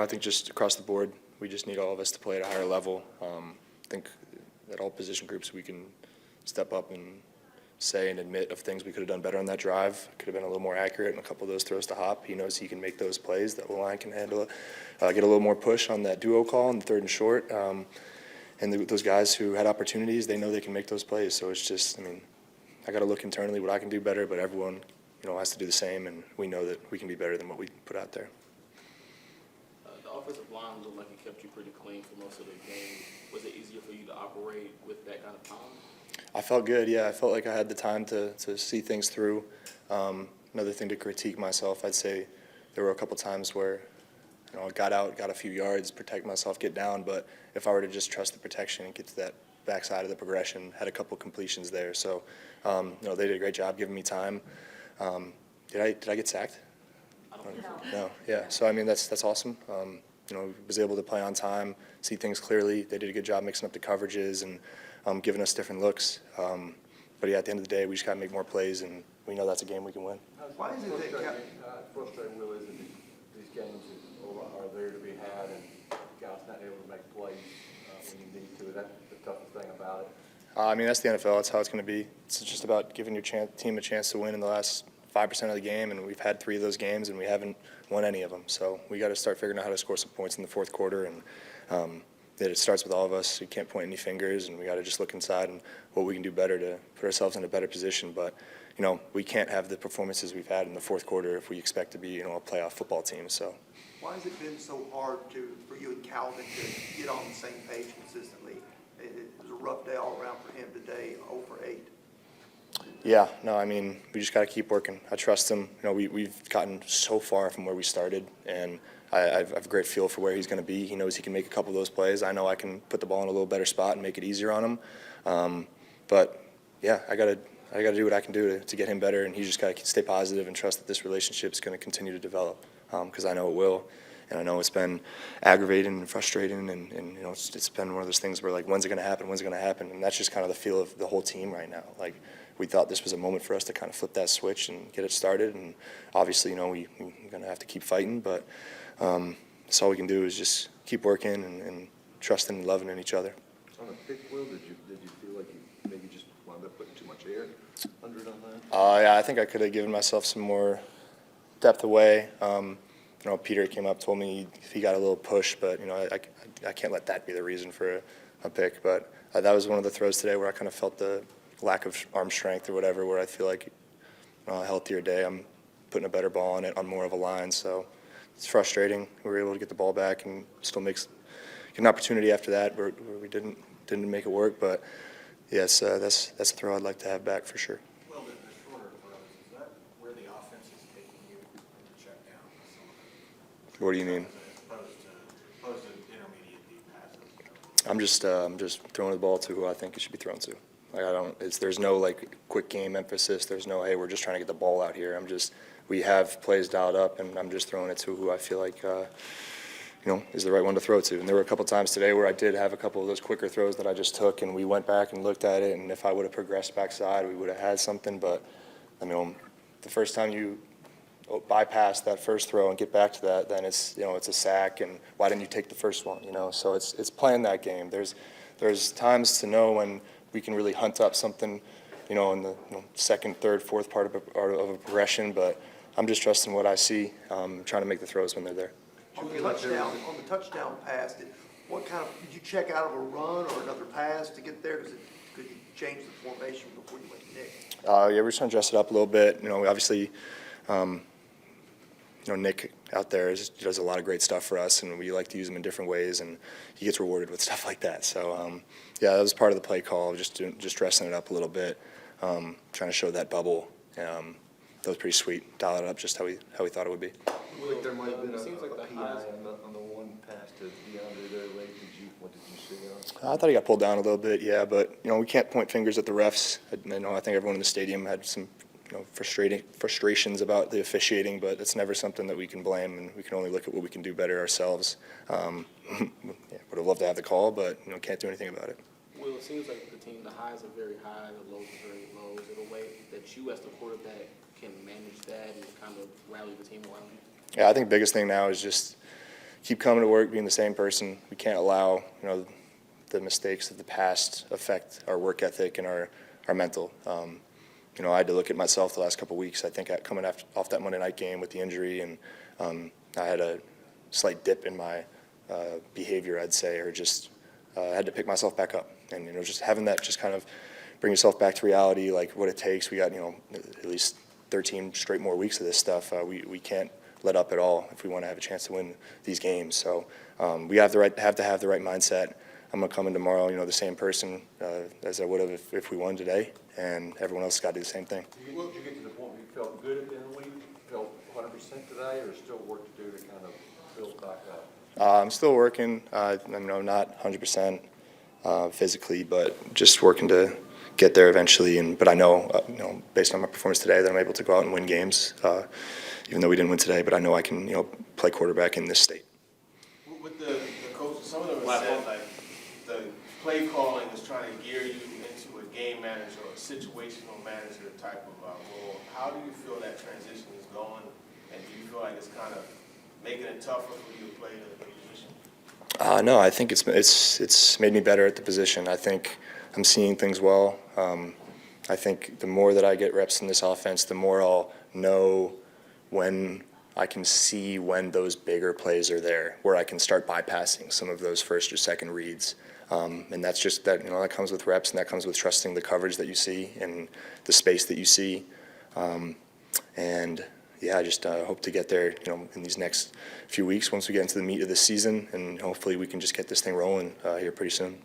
I think just across the board, we just need all of us to play at a higher level. I think that all position groups we can step up and say and admit of things we could have done better on that drive. Could have been a little more accurate in a couple of those throws to Hop. He knows he can make those plays. That line can handle it. Get a little more push on that duo call on the 3rd and short. And those guys who had opportunities, they know they can make those plays. So it's just, I got to look internally what I can do better, but everyone, has to do the same, and we know that we can be better than what we put out there. The offensive line looked like it kept you pretty clean for most of the game. Was it easier for you to operate with that kind of time? I felt good, yeah. I felt like I had the time to see things through. Another thing to critique myself, I'd say there were a couple times where I got out, got a few yards, protect myself, get down, but if I were to just trust the protection and get to that backside of the progression, had a couple completions there. So, they did a great job giving me time. Did I get sacked? No. Yeah. So that's awesome. Was able to play on time, see things clearly. They did a good job mixing up the coverages and giving us different looks. But yeah, at the end of the day, we just got to make more plays, and we know that's a game we can win. Why is it that frustrating, Will, is that these games are there to be had, and guys not able to make plays when you need to? Is that the toughest thing about it? That's the NFL. That's how it's going to be. It's just about giving your team a chance to win in the last 5% of the game, and we've had 3 of those games, and we haven't won any of them. So we got to start figuring out how to score some points in the 4th quarter, and it starts with all of us. We can't point any fingers, and we got to just look inside and what we can do better to put ourselves in a better position. But we can't have the performances we've had in the 4th quarter if we expect to be a playoff football team. So why has it been so hard for you and Calvin to get on the same page consistently? It was a rough day all around for him today, 0 for 8. Yeah, no, we just got to keep working. I trust him. We've gotten so far from where we started, and I have a great feel for where he's going to be. He knows he can make a couple of those plays. I know I can put the ball in a little better spot and make it easier on him. But yeah, I got to do what I can do to get him better, and he's just got to stay positive and trust that this relationship is going to continue to develop, because I know it will. And I know it's been aggravating and frustrating, and it's been one of those things where, like, when's it going to happen? When's it going to happen? And that's just kind of the feel of the whole team right now. Like, we thought this was a moment for us to kind of flip that switch and get it started. And obviously, we're going to have to keep fighting, but that's all we can do is just keep working and trusting and loving in each other. On the pick, Will, did you feel like you maybe just wound up putting too much air under it on that? Yeah, I think I could have given myself some more depth away. Peter came up, told me he got a little push, but I can't let that be the reason for a pick. But that was one of the throws today where I kind of felt the lack of arm strength or whatever, where I feel like a healthier day, I'm putting a better ball on it on more of a line. So it's frustrating. We were able to get the ball back and still get an opportunity after that where we didn't make it work. But yes, that's a throw I'd like to have back for sure. Well, the shorter throws, is that where the offense is taking you to check down? What do you mean? As opposed to intermediate deep passes. I'm just throwing the ball to who I think it should be thrown to. Like, there's no quick game emphasis. There's no, hey, we're just trying to get the ball out here. We have plays dialed up, and I'm just throwing it to who I feel like is the right one to throw to. And there were a couple times today where I did have a couple of those quicker throws that I just took, and we went back and looked at it, and if I would have progressed backside, we would have had something. But the first time you bypass that first throw and get back to that, then it's a sack. And why didn't you take the first one? So it's playing that game. There's times to know when we can really hunt up something, in the second, third, fourth part of a progression. But I'm just trusting what I see, trying to make the throws when they're there. On the touchdown pass, did you check out of a run or another pass to get there? Could you change the formation before you went to Nick? Yeah, we're trying to dress it up a little bit. Obviously, Nick out there does a lot of great stuff for us, and we like to use him in different ways, and he gets rewarded with stuff like that. So, that was part of the play call, just dressing it up a little bit, trying to show that bubble. That was pretty sweet. Dial it up just how we thought it would be. I think there might have been seems like the PI highest on the one pass to DeAndre there late. What did you see on? I thought he got pulled down a little bit, yeah, but we can't point fingers at the refs. I think everyone in the stadium had some frustrations about the officiating, but it's never something that we can blame, and we can only look at what we can do better ourselves. Would have loved to have the call, but can't do anything about it. Well, it seems like the highs are very high, the lows are very low. Is it a way that you as the quarterback can manage that and kind of rally the team around you? Yeah, I think the biggest thing now is just keep coming to work, being the same person. We can't allow, the mistakes of the past affect our work ethic and our mental. I had to look at myself the last couple of weeks. I think coming off that Monday night game with the injury, and I had a slight dip in my behavior, I'd say, or just I had to pick myself back up. And, just having that just kind of bring yourself back to reality, like what it takes. We got, at least 13 straight more weeks of this stuff. We can't let up at all if we want to have a chance to win these games. So we have to have the right mindset. I'm going to come in tomorrow, the same person as I would have if we won today, and everyone else got to do the same thing. Did you get to the point where you felt good at the end of the week, felt 100% today, or still work to do to kind of build back up? I'm still working. I'm not 100% physically, but just working to get there eventually. But I know, based on my performance today, that I'm able to go out and win games, even though we didn't win today. But I know I can, play quarterback in this state. With the coaches, some of them have said like the play calling is trying to gear you into a game manager or a situational manager type of role. How do you feel that transition is going, and do you feel like it's kind of making it tougher for you to play the position? No, I think it's made me better at the position. I think I'm seeing things well. I think the more that I get reps in this offense, the more I'll know when I can see when those bigger plays are there, where I can start bypassing some of those first or second reads. And that's just that, that comes with reps, and that comes with trusting the coverage that you see and the space that you see. I just hope to get there, in these next few weeks once we get into the meat of the season, and hopefully we can just get this thing rolling here pretty soon.